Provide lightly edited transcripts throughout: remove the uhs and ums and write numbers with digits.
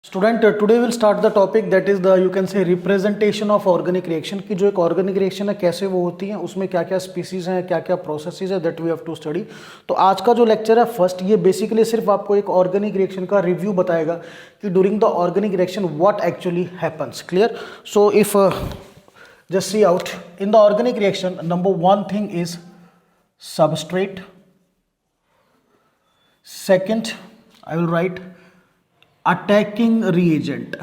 Student today will start the topic that is the you can से representation of organic reaction की जो एक organic reaction है कैसे वो होती है, उसमें क्या क्या स्पीसीज हैं, क्या क्या प्रोसेसेस है that we have to study. तो आज का जो लेक्चर है फर्स्ट, ये बेसिकली सिर्फ आपको एक ऑर्गेनिक रिएक्शन का रिव्यू बताएगा कि during the organic reaction what actually happens. Clear? So if just see out in the organic reaction, number one thing is substrate. Second, I will write attacking reagent.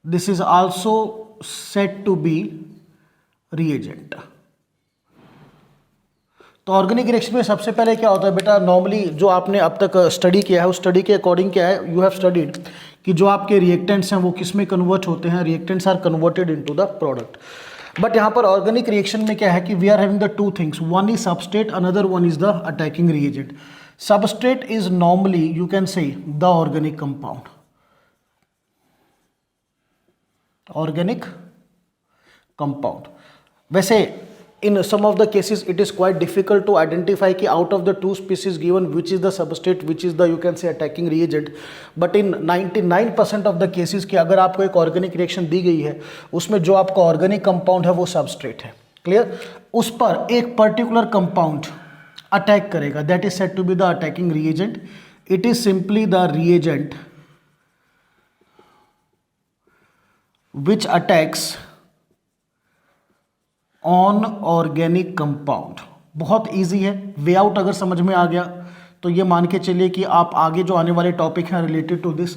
This is also said to be reagent. तो organic reaction में सबसे पहले क्या होता है बेटा, normally जो आपने अब तक स्टडी किया है उस स्टडी के अकॉर्डिंग क्या है, यू हैव स्टडीड कि जो आपके रिएक्टेंट्स हैं वो किस में कन्वर्ट होते हैं, reactants are converted into the product. But यहाँ पर ऑर्गेनिक रिएक्शन में क्या है कि we are having the two things, one is substrate, another one is the attacking reagent. Substrate is normally you can say the organic compound, organic compound. वैसे in some of the cases it is quite difficult to identify कि out of the two species given which is the substrate, which is the you can say attacking reagent, but in 99% of the cases कि अगर आपको एक organic reaction दी गई है उसमें जो आपका ऑर्गेनिक कंपाउंड है वो सबस्ट्रेट है, क्लियर, उस पर एक पर्टिकुलर कंपाउंड अटैक करेगा, that is said to be the attacking reagent. It is simply the reagent which attacks on organic compound. बहुत इजी है, वे आउट अगर समझ में आ गया तो ये मान के चलिए कि आप आगे जो आने वाले टॉपिक हैं रिलेटेड टू दिस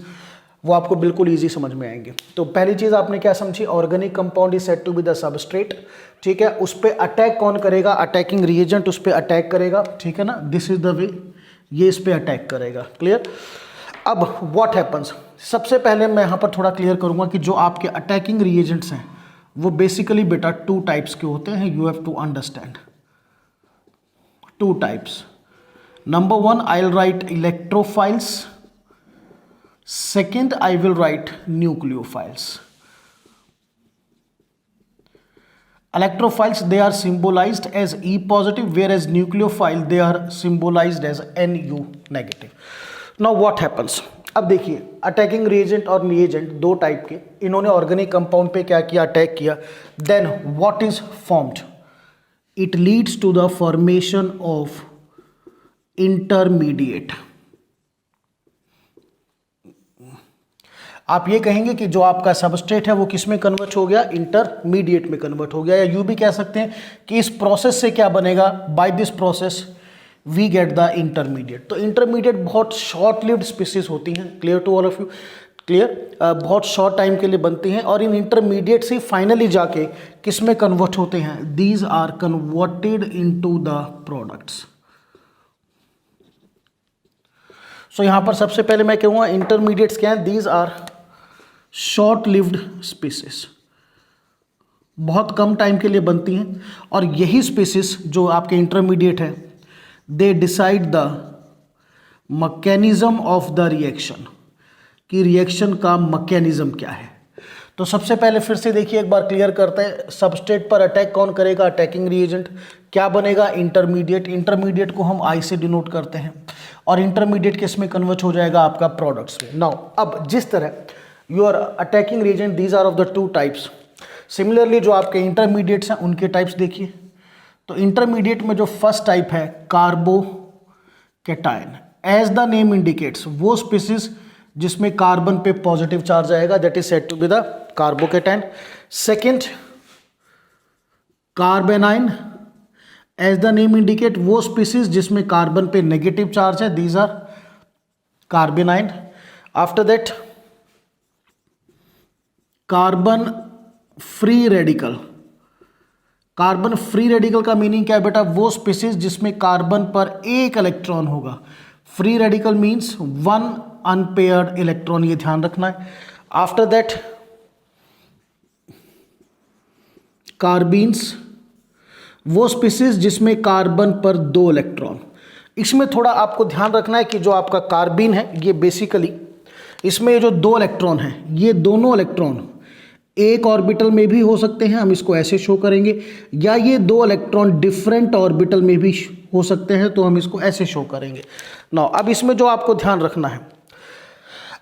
वो आपको बिल्कुल इजी समझ में आएंगे। तो पहली चीज़ आपने क्या समझी, organic compound is said to be the substrate, ठीक है, उस पर अटैक कौन करेगा, अटैकिंग रिएजेंट उस पर अटैक करेगा, ठीक है ना, दिस इज द वे, ये इस पर अटैक करेगा, क्लियर। अब व्हाट हैपन्स, सबसे पहले मैं यहाँ पर थोड़ा क्लियर करूँगा कि जो आपके अटैकिंग रिएजेंट्स हैं वो बेसिकली बेटा टू टाइप्स के होते हैं, you have to understand two types. Number one I will write electrophiles, second I will write nucleophiles. Electrophiles they are symbolized as E positive, whereas nucleophile they are symbolized as Nu negative. Now what happens? अब देखिए attacking reagent और reagent दो type के, इन्होंने organic compound पे क्या किया, attack किया, then what is formed, it leads to the formation of intermediate. आप ये कहेंगे कि जो आपका सबस्ट्रेट है वो किस में कन्वर्ट हो गया, इंटरमीडिएट में कन्वर्ट हो गया, या यूं भी कह सकते हैं कि इस प्रोसेस से क्या बनेगा, by this process we get the intermediate. तो इंटरमीडिएट बहुत शॉर्ट लिव्ड स्पीसीज होती हैं, clear to all of you, clear, बहुत शॉर्ट टाइम के लिए बनती हैं और इन इंटरमीडिएट से फाइनली जाके किस में कन्वर्ट होते हैं, these are converted into the products. So यहां पर सबसे पहले मैं कहूँगा इंटरमीडिएट्स क्या हैं, these are short lived species, बहुत कम टाइम के लिए बनती हैं और यही स्पीसीज जो आपके इंटरमीडिएट है they decide the mechanism of the reaction, कि रिएक्शन का मैकेनिज्म क्या है। तो सबसे पहले फिर से देखिए एक बार क्लियर करते हैं, सबस्ट्रेट पर अटैक कौन करेगा, अटैकिंग रिएजेंट, क्या बनेगा, इंटरमीडिएट, इंटरमीडिएट को हम आई से डिनोट करते हैं और इंटरमीडिएट किस में कन्वर्ट हो जाएगा, आपका प्रोडक्ट्स में। नाउ अब जिस तरह your attacking reagent these are of the two types, similarly जो आपके इंटरमीडिएट्स हैं उनके टाइप्स देखिए। तो इंटरमीडिएट में जो फर्स्ट टाइप है carbocation, as the name indicates, वो स्पीसीज जिसमें कार्बन पे पॉजिटिव चार्ज आएगा, that is said to be the carbocation. Second carbanion, as the name indicate, वो स्पीसीज जिसमें कार्बन पे नेगेटिव चार्ज है, these are carbanion. After that carbon free radical, carbon free radical का meaning क्या है बेटा, वो स्पीसीज जिसमें कार्बन पर एक इलेक्ट्रॉन होगा, free radical means one unpaired electron, ये ध्यान रखना है। आफ्टर दैट कार्बीन्स, वो स्पीसीज जिसमें कार्बन पर दो इलेक्ट्रॉन। इसमें थोड़ा आपको ध्यान रखना है कि जो आपका कार्बीन है ये बेसिकली, इसमें ये जो दो इलेक्ट्रॉन हैं ये दोनों इलेक्ट्रॉन एक ऑर्बिटल में भी हो सकते हैं, हम इसको ऐसे शो करेंगे, या ये दो इलेक्ट्रॉन डिफरेंट ऑर्बिटल में भी हो सकते हैं, तो हम इसको ऐसे शो करेंगे। नाउ अब इसमें जो आपको ध्यान रखना है,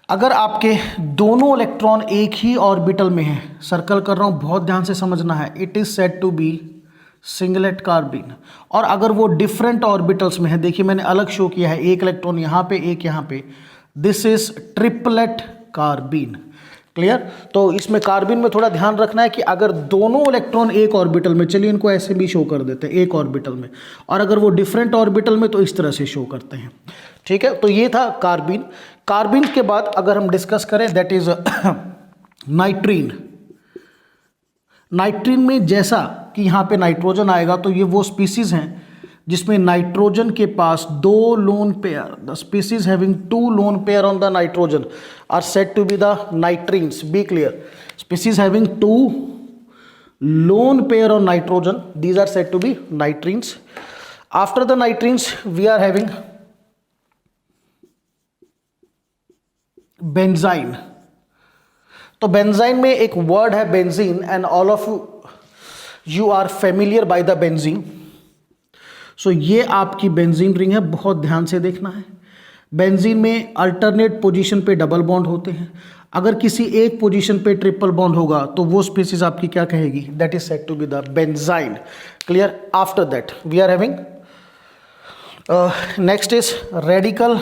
अगर आपके दोनों इलेक्ट्रॉन एक ही ऑर्बिटल में है, सर्कल कर रहा हूं, बहुत ध्यान से समझना है, it is said to be singlet carbene. और अगर वो डिफरेंट ऑर्बिटल्स में है, देखिए मैंने अलग शो किया है, एक इलेक्ट्रॉन यहां पे, एक यहां पे, this is triplet carbene. Clear? तो इसमें कार्बन में थोड़ा ध्यान रखना है कि अगर दोनों इलेक्ट्रॉन एक ऑर्बिटल में, चलिए इनको ऐसे भी शो कर देते हैं, एक ऑर्बिटल में, और अगर वो डिफरेंट ऑर्बिटल में तो इस तरह से शो करते हैं। ठीक है, तो ये था कार्बीन। कार्बीन के बाद अगर हम डिस्कस करें, दैट इज नाइट्रीन। नाइट्रीन में जैसा कि यहाँ पे नाइट्रोजन आएगा, तो ये वो स्पीसीज हैं जिसमें नाइट्रोजन के पास दो lone pair, the species having two lone pair on the nitrogen are said to be the nitrenes. Be clear, species having two lone pair on nitrogen, these are said to be nitrines. After the nitrines we are having benzyne. तो benzyne में एक word है benzene, and all of you are familiar by the benzene. So ये आपकी benzene ring है, बहुत ध्यान से देखना है। बेंजीन में अल्टरनेट पोजीशन पे डबल बॉन्ड होते हैं। अगर किसी एक पोजीशन पे ट्रिपल बॉन्ड होगा तो वो स्पीसीज आपकी क्या कहेगी? That is said to be the benzyne. Clear? After that we are having next is radical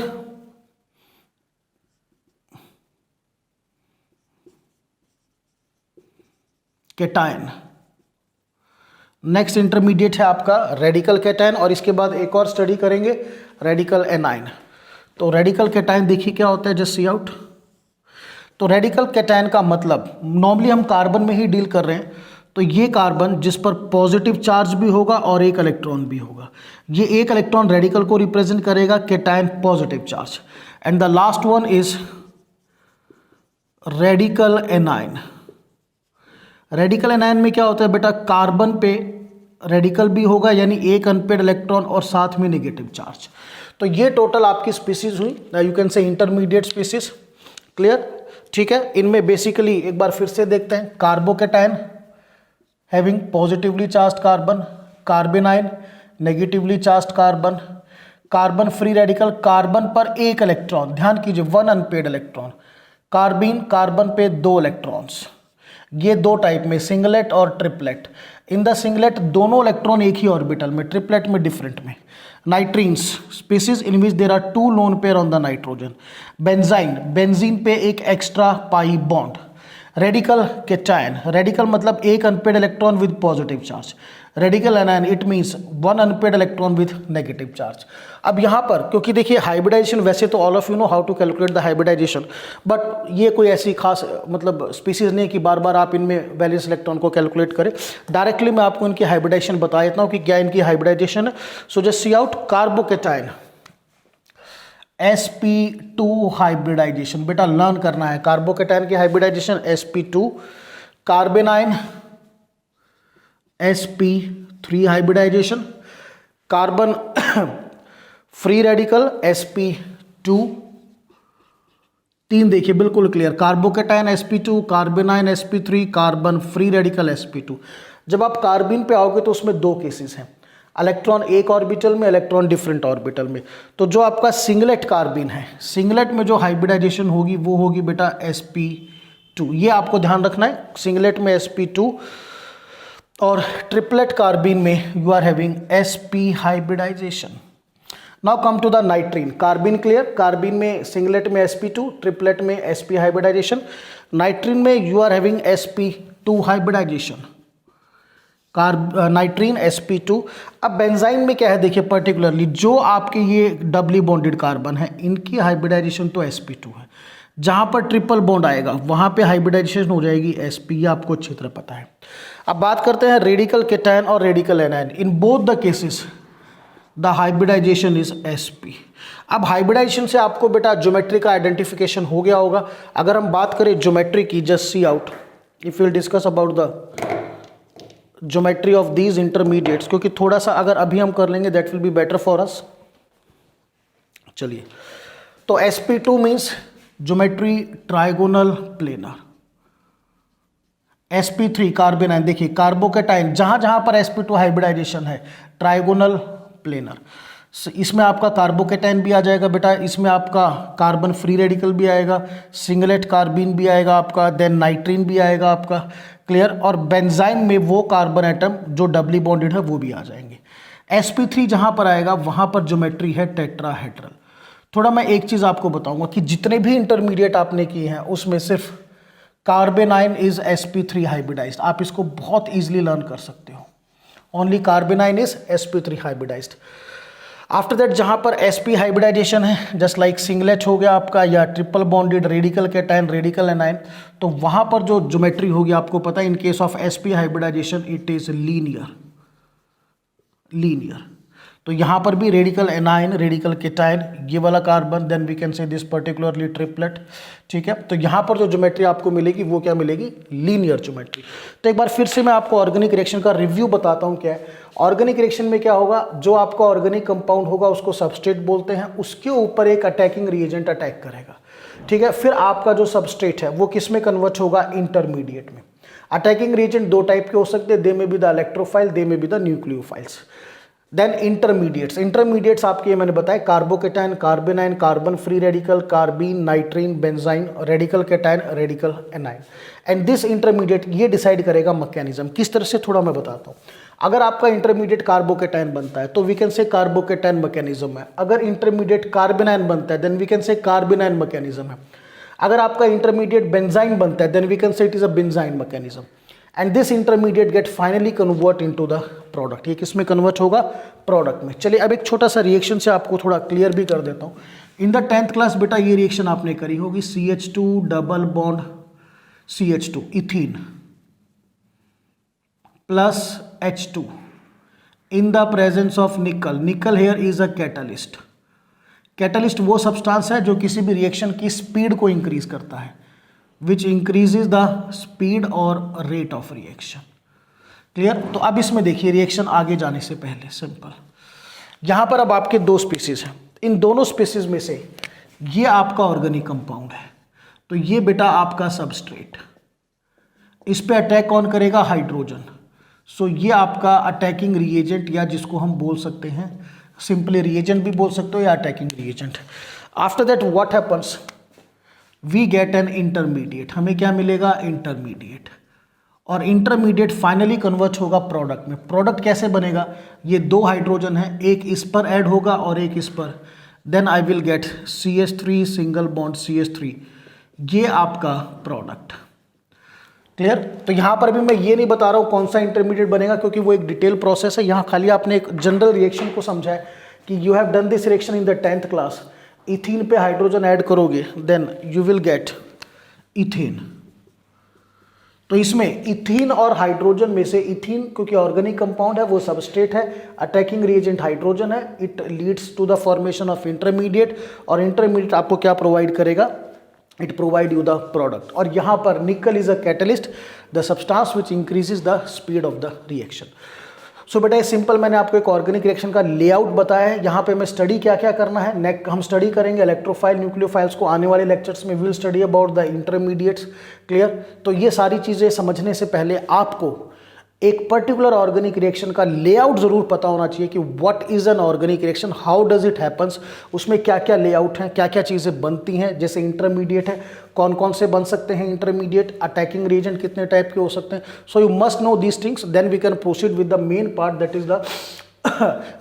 cation. Next intermediate है आपका रेडिकल केटायन, और इसके बाद एक और स्टडी करेंगे रेडिकल एनाइन। तो रेडिकल केटायन देखिए क्या होता है, जस्ट सी आउट। तो रेडिकल केटायन का मतलब, नॉर्मली हम कार्बन में ही डील कर रहे हैं, तो ये कार्बन जिस पर पॉजिटिव चार्ज भी होगा और एक इलेक्ट्रॉन भी होगा, ये एक इलेक्ट्रॉन रेडिकल को रिप्रेजेंट करेगा, cation positive charge. And the last one is radical A9. Radical anion में क्या होता है बेटा, कार्बन पे रेडिकल भी होगा, यानी एक अनपेड इलेक्ट्रॉन और साथ में नेगेटिव चार्ज। तो ये टोटल आपकी स्पीसीज हुई, यू कैन से इंटरमीडिएट स्पीसीज। क्लियर? ठीक है, इनमें बेसिकली एक बार फिर से देखते हैं, carbocation having positively charged carbon, carbanion negatively charged carbon, carbon free radical, carbon पर एक इलेक्ट्रॉन, ध्यान कीजिए one unpaired electron, carbene carbon पे दो इलेक्ट्रॉन्स। ये दो टाइप में, सिंगलेट और ट्रिपलेट। इन द सिंगलेट दोनों इलेक्ट्रॉन एक ही ऑर्बिटल में, ट्रिपलेट में डिफरेंट में। Nitrenes species in which there are two lone pair on the nitrogen. Benzyne, benzene पे एक extra pi bond. Radical cation, radical मतलब एक unpaired electron with positive charge. Radical anion it means one unpaired electron with negative charge. अब यहाँ पर क्योंकि देखिए hybridization, वैसे तो all of you know how to calculate the hybridization, but ये कोई ऐसी खास मतलब स्पीसीज नहीं कि बार बार आप इनमें वैलेंस इलेक्ट्रॉन को कैलकुलेट करें। डायरेक्टली मैं आपको इनकी हाइब्रिडाइजेशन बता देता हूँ कि क्या इनकी हाइब्रिडाइजेशन है। So just see out, carbocation sp2 hybridization, बेटा लर्न करना है। कार्बोकेटायन की hybridization sp2, carbanion sp3 hybridization, carbon free radical sp2। तीन देखिए बिल्कुल clear, carbocation sp2, carbanion sp3, carbon free radical sp2। जब आप कार्बिन पे आओगे तो उसमें दो केसेस हैं, इलेक्ट्रॉन एक ऑर्बिटल में, इलेक्ट्रॉन डिफरेंट ऑर्बिटल में। तो जो आपका सिंगलेट कार्बिन है, सिंगलेट में जो हाइब्रिडाइजेशन होगी वो होगी बेटा sp2, ये आपको ध्यान रखना है, सिंगलेट में sp2। और ट्रिपलेट कार्बिन में you are having sp hybridization. Now come to the nitrene. Carbene clear, carbene में सिंगलेट में sp2, ट्रिपलेट में sp हाइब्रिडाइजेशन। नाइट्रीन में you are having sp2 hybridization, nitrene sp2। अब बेंजाइन में क्या है देखिए, पर्टिकुलरली जो आपके ये डबली बॉन्डेड कार्बन है, इनकी हाइब्रिडाइजेशन तो sp2 है। जहां पर ट्रिपल बॉन्ड आएगा वहां पे हाइब्रिडाइजेशन हो जाएगी sp, ये आपको अच्छी तरह पता है। अब बात करते हैं रेडिकल केटायन और radical anion. In both the cases the hybridization is sp। अब हाइब्रिडाइजेशन से आपको बेटा ज्योमेट्री का आइडेंटिफिकेशन हो गया होगा। अगर हम बात करें ज्योमेट्री की, just see out, if will discuss about the geometry of these intermediates, क्योंकि थोड़ा सा अगर अभी हम कर लेंगे that will be better for us. चलिए, तो sp2 means geometry trigonal planar. sp3 कार्बेनाइन, देखिए कार्बोकेटाइन जहां जहां पर sp2 हाइब्रिडाइजेशन है, ट्राइगोनल प्लेनर। इसमें आपका कार्बोकेटाइन भी आ जाएगा बेटा, इसमें आपका कार्बन फ्री रेडिकल भी आएगा, सिंगलेट कार्बीन भी आएगा आपका, देन नाइट्रीन भी आएगा आपका, क्लियर। और बेंजाइम में वो कार्बन एटम जो डबली बॉन्डेड है वो भी आ जाएंगे। sp3 जहां पर आएगा वहां पर ज्योमेट्री है टेट्राहेड्रल। थोड़ा मैं एक चीज आपको बताऊंगा कि जितने भी इंटरमीडिएट आपने किए हैं उसमें सिर्फ कार्बेनाइन इज sp3 हाइब्रिडाइज्ड, आप इसको बहुत इजीली लर्न कर सकते हो। Only carbanion is sp3 hybridized. After that जहां पर sp हाइब्रिडाइजेशन है, जस्ट लाइक सिंगलेट हो गया आपका या triple bonded radical cation radical anion, तो वहां पर जो ज्योमेट्री होगी आपको पता है in case of sp hybridization it is linear. तो यहां पर भी रेडिकल एनायन रेडिकल कैटायन ये वाला carbon, then we can say this particularly triplet, ठीक है। तो यहां पर जो ज्योमेट्री आपको मिलेगी वो क्या मिलेगी, लीनियर ज्योमेट्री। तो एक बार फिर से मैं आपको ऑर्गेनिक रिएक्शन का रिव्यू बताता हूं क्या है। ऑर्गेनिक रिएक्शन में क्या होगा, जो आपका ऑर्गेनिक कंपाउंड होगा उसको सबस्ट्रेट बोलते हैं, उसके ऊपर एक अटैकिंग रिएजेंट अटैक करेगा, ठीक है। फिर आपका जो सबस्ट्रेट है वो किस में कन्वर्ट होगा, इंटरमीडिएट में। अटैकिंग रिएजेंट दो टाइप के हो सकते हैं, दे may be the electrophile, they may be the nucleophiles. Then intermediates आपके ये मैंने बताया carbocation, carbanion, carbon free radical, carbene, nitrene, benzyne, radical cation, radical anion. And this intermediate ये डिसाइड करेगा मैकेनिज्म किस तरह से, थोड़ा मैं बताता हूँ। अगर आपका इंटरमीडिएट कार्बोकेटाइन बनता है तो we can say carbocation mechanism है। अगर इंटरमीडिएट कार्बेनाइन बनता है देन वी कैन से कार्बेनाइन मैकेनिज्म है। अगर आपका इंटरमीडिएट बेंजाइन बनता है then we can say it is a benzyne mechanism. And this intermediate get finally convert into the product. ये किसमें कन्वर्ट होगा, प्रोडक्ट में। चलिए अब एक छोटा सा रिएक्शन से आपको थोड़ा क्लियर भी कर देता हूँ। इन द 10th क्लास बेटा ये रिएक्शन आपने करी होगी, CH2 double bond CH2 ethene plus H2 in the presence of nickel. Nickel here is a catalyst. Catalyst वो सब्सटेंस है जो किसी भी रिएक्शन की स्पीड को इंक्रीज करता है, विच इंक्रीजेज द स्पीड और रेट ऑफ रिएक्शन। क्लियर। तो अब इसमें देखिए रिएक्शन आगे जाने से पहले सिंपल, यहां पर अब आपके दो स्पीसीज हैं, इन दोनों स्पीसीज में से ये आपका ऑर्गेनिक कंपाउंड है, तो ये बेटा आपका सबस्ट्रेट, इस पे अटैक कौन करेगा, हाइड्रोजन। सो ये आपका अटैकिंग रिएजेंट, या जिसको हम बोल सकते हैं सिंपली रिएजेंट भी बोल सकते हो या attacking reagent. After that what happens, we get an intermediate. हमें क्या मिलेगा, इंटरमीडिएट। और इंटरमीडिएट फाइनली कन्वर्ट होगा प्रोडक्ट में। प्रोडक्ट कैसे बनेगा, ये दो हाइड्रोजन है, एक इस पर ऐड होगा और एक इस पर, then I will get CH3 single bond CH3, ये आपका प्रोडक्ट। क्लियर। तो यहां पर भी मैं ये नहीं बता रहा हूं कौन सा इंटरमीडिएट बनेगा क्योंकि वो एक डिटेल प्रोसेस है। यहां खाली आपने एक जनरल रिएक्शन को समझा है कि you have done this reaction in the 10th class. Ethene पे हाइड्रोजन ऐड करोगे then you will get ethane. तो इसमें इथीन और हाइड्रोजन में से इथीन क्योंकि ऑर्गेनिक कंपाउंड है वो सबस्ट्रेट है, अटैकिंग रिएजेंट हाइड्रोजन है, it leads to the formation of intermediate. और इंटरमीडिएट आपको क्या प्रोवाइड करेगा, it provide you the product. और यहां पर nickel is a catalyst, the substance which increases the speed of the reaction. So बेटा simple मैंने आपको एक ऑर्गेनिक रिएक्शन का लेआउट बताया है। यहाँ पे मैं स्टडी क्या क्या करना है, नेक्स्ट हम स्टडी करेंगे इलेक्ट्रोफाइल न्यूक्लियोफाइल्स को, आने वाले लेक्चर्स में will study about the intermediates. Clear. तो ये सारी चीज़ें समझने से पहले आपको एक पर्टिकुलर ऑर्गेनिक रिएक्शन का लेआउट जरूर पता होना चाहिए कि what is an organic reaction, how does it happens, उसमें क्या क्या लेआउट हैं, क्या क्या चीज़ें बनती हैं। जैसे इंटरमीडिएट है, कौन कौन से बन सकते हैं इंटरमीडिएट, अटैकिंग रिएजेंट कितने टाइप के हो सकते हैं। So you must know these things, then we can proceed with the main part that is the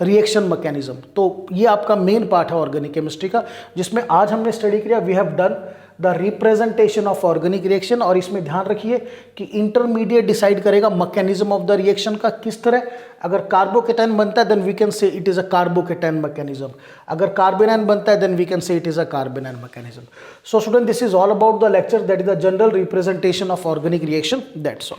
reaction mechanism. तो ये आपका मेन पार्ट है ऑर्गेनिक केमिस्ट्री का, जिसमें आज हमने स्टडी किया, we have done the representation of organic reaction. और इसमें ध्यान रखिए कि इंटरमीडिएट डिसाइड करेगा मैकेनिज्म ऑफ द रिएक्शन का किस तरह। अगर कार्बोकेटाइन बनता है then we can say it is a carbocation mechanism, अगर कार्बेनाइन बनता है then we can say it is a carbanion mechanism. So student this is all about the lecture, that is the general representation of organic reaction, that's all.